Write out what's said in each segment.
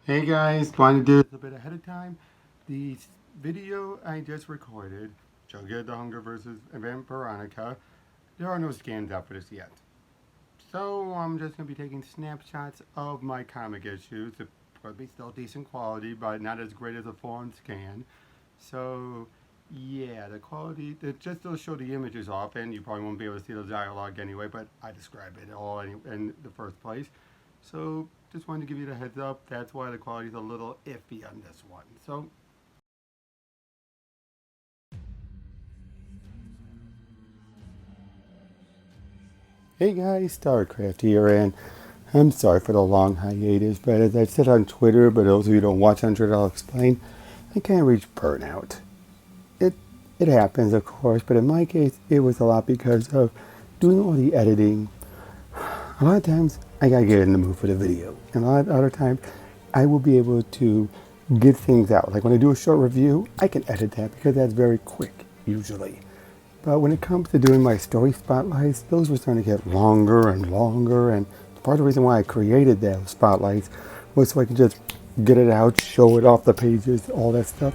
Hey guys, wanted to do this a bit ahead of time. The video I just recorded, Jughead the Hunger versus Vampironica, there are no scans out for this yet. So I'm just going to be taking snapshots of my comic issues. They're probably still decent quality, but not as great as a full-on scan. So yeah, the quality, it just will show the images off, and you probably won't be able to see the dialogue anyway, but I describe it all in the first place. So just wanted to give you the heads up. That's why the quality's a little iffy on this one. So hey guys, StarCraft here, and I'm sorry for the long hiatus, but as I said on Twitter, but those of you who don't watch on Twitter, I'll explain. I kind of reached burnout. It it happens, of course, but in my case, it was a lot because of doing all the editing. A lot of times, I gotta get in the mood for the video, and a lot of other times, I will be able to get things out. Like when I do a short review, I can edit that because that's very quick usually. But when it comes to doing my story spotlights, those were starting to get longer and longer. And part of the reason why I created those spotlights was so I could just get it out, show it off the pages, all that stuff.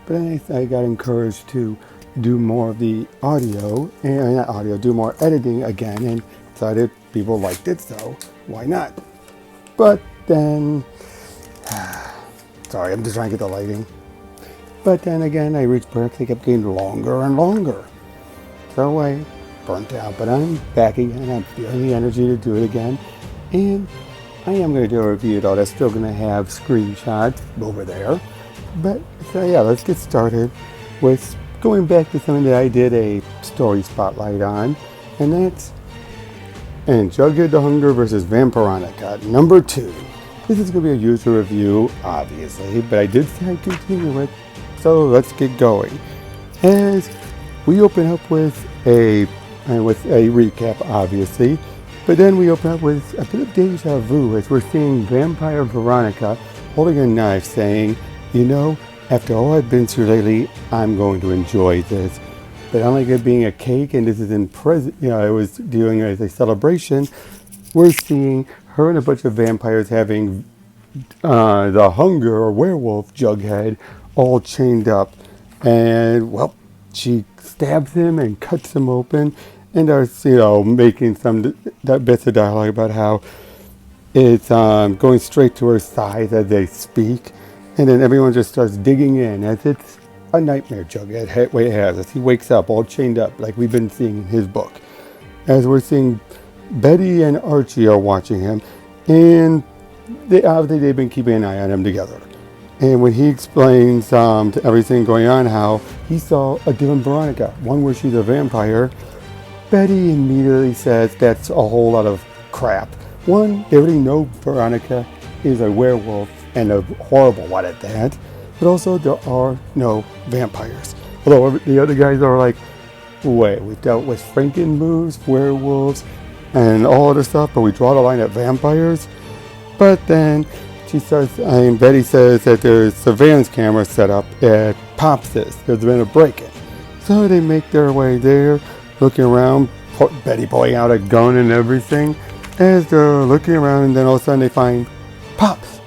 But then I got encouraged to do more of the audio, and not audio, do more editing again, and decided people liked it, so why not? But then, sorry, I'm just trying to get the lighting. But then again, I reached breaks, they kept getting longer and longer. So I burnt out, but I'm back again. I'm feeling the energy to do it again. And I am going to do a review though that's still going to have screenshots over there. But so yeah, let's get started with going back to something that I did a story spotlight on. And that's and Jughead the Hunger versus Vampironica, number 2. This is going to be a user review, obviously, but I did say I'd continue it. So let's get going. As we open up with a recap, obviously, but then we open up with a bit of deja vu as we're seeing Vampire Veronica holding a knife, saying, "You know, after all I've been through lately, I'm going to enjoy this." But unlike it being a cake, and this is in present, it was doing as a celebration. We're seeing her and a bunch of vampires having the hunger or werewolf Jughead all chained up, and well, she stabs him and cuts him open, and are making some bits of dialogue about how it's going straight to her side as they speak, and then everyone just starts digging in as it's a nightmare Jughead way has us. He wakes up all chained up like we've been seeing in his book. As we're seeing Betty and Archie are watching him, and obviously they've been keeping an eye on him together. And when he explains to everything going on how he saw a different Veronica, one where she's a vampire, Betty immediately says that's a whole lot of crap. One, they already know Veronica is a werewolf and a horrible one at that, but also there are no vampires. Although the other guys are like, wait, we dealt with Frankenmoos, werewolves, and all other stuff, but we draw the line at vampires? But then Betty says that there's surveillance cameras set up at Popsis. There's been a break-in. So they make their way there, looking around, Betty pulling out a gun and everything. As they're looking around, and then all of a sudden they find Pops.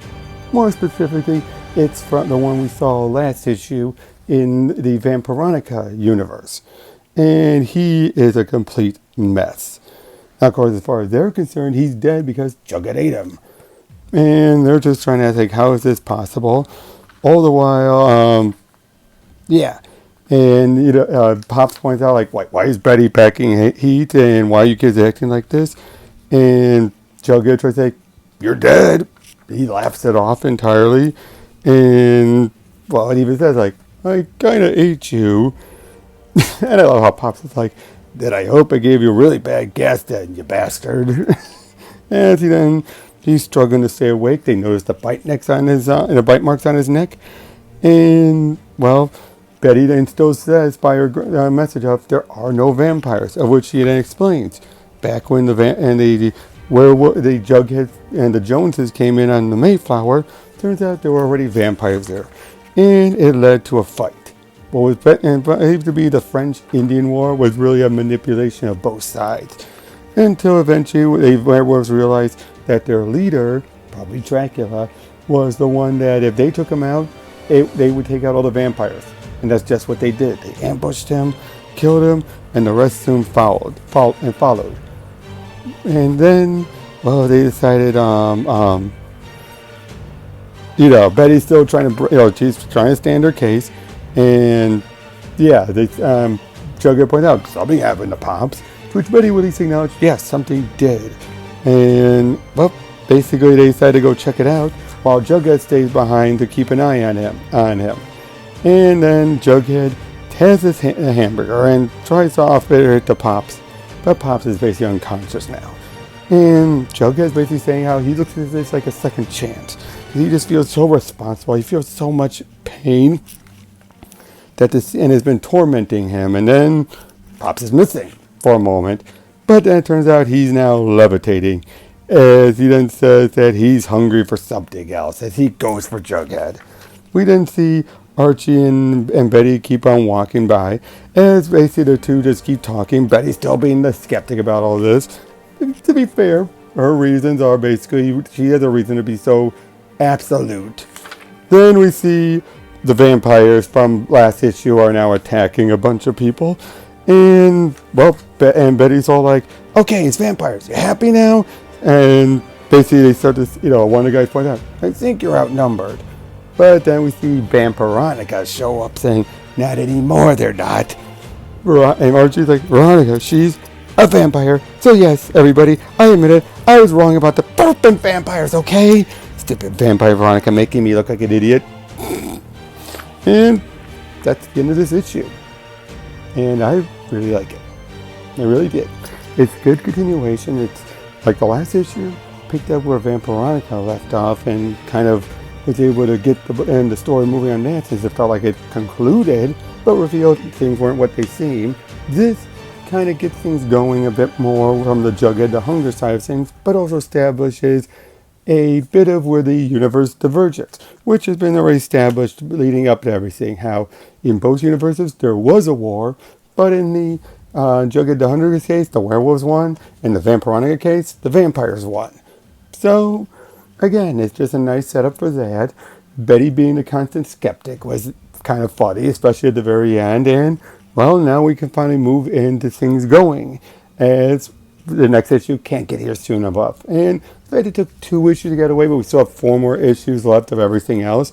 More specifically, it's from the one we saw last issue in the Vampironica universe. And he is a complete mess. Now, of course, as far as they're concerned, he's dead because Jughead ate him. And they're just trying to think, how is this possible? All the while, yeah. And Pops points out, like, why is Betty packing heat, and why are you kids acting like this? And Jughead tries to say, "You're dead." He laughs it off entirely, and well, it even says like, "I kind of ate you." And I love how Pops is like, "Did I hope I gave you a really bad gas then, you bastard?" And he's struggling to stay awake. They notice the bite bite marks on his neck, and well, Betty then still says by her message of there are no vampires, of which she then explains. Back when the Jughead and the Joneses came in on the Mayflower, turns out there were already vampires there, and it led to a fight. What was believed to be the French-Indian War was really a manipulation of both sides, until eventually the werewolves realized that their leader, probably Dracula, was the one that if they took him out, they would take out all the vampires. And that's just what they did. They ambushed him, killed him, and the rest soon followed. And then, well, they decided, Betty's still trying to, she's trying to stand her case. And, yeah, Jughead pointed out, something happened to Pops, to which Betty would at least acknowledge, yes, something did. And, well, basically they decided to go check it out, while Jughead stays behind to keep an eye on him. And then Jughead has his hamburger and tries to offer it to Pops, but Pops is basically unconscious now. And Jughead's basically saying how he looks at this like a second chance. He just feels so responsible. He feels so much pain that and has been tormenting him. And then Pops is missing for a moment, but then it turns out he's now levitating, as he then says that he's hungry for something else as he goes for Jughead. We then see Archie and Betty keep on walking by, as basically the two just keep talking. Betty still being the skeptic about all this. To be fair, her reasons are basically, she has a reason to be so absolute. Then we see the vampires from last issue are now attacking a bunch of people. And, well, and Betty's all like, okay, it's vampires. You happy now? And basically they start to, one of the guys points out, I think you're outnumbered. But then we see Vampironica show up saying, not anymore, they're not. And Archie's like, Veronica, she's a vampire. So yes, everybody, I admit it. I was wrong about the flippin' vampires, okay? Stupid vampire Veronica making me look like an idiot. And that's the end of this issue. And I really like it. I really did. It's good continuation. It's like the last issue, picked up where Vampironica left off and kind of was able to get the story moving on that, since it felt like it concluded, but revealed things weren't what they seemed. This kind of gets things going a bit more from the Jughead, the hunger side of things, but also establishes a bit of where the universe diverges, which has been already established leading up to everything, how in both universes there was a war, but in the Jughead the Hunter case, the werewolves won. In the Vampironica case, the vampires won. So, again, it's just a nice setup for that. Betty being a constant skeptic was kind of funny, especially at the very end. And, well, now we can finally move into things going, as the next issue can't get here soon enough. And the fact it took 2 issues to get away, but we still have 4 more issues left of everything else.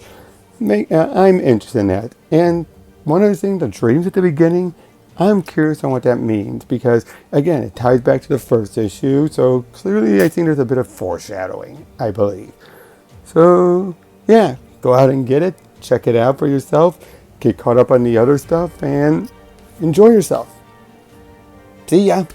I'm interested in that. And one other thing, the dreams at the beginning, I'm curious on what that means, because, again, it ties back to the first issue, so clearly I think there's a bit of foreshadowing, I believe. So, yeah, go out and get it, check it out for yourself, get caught up on the other stuff, and enjoy yourself. See ya!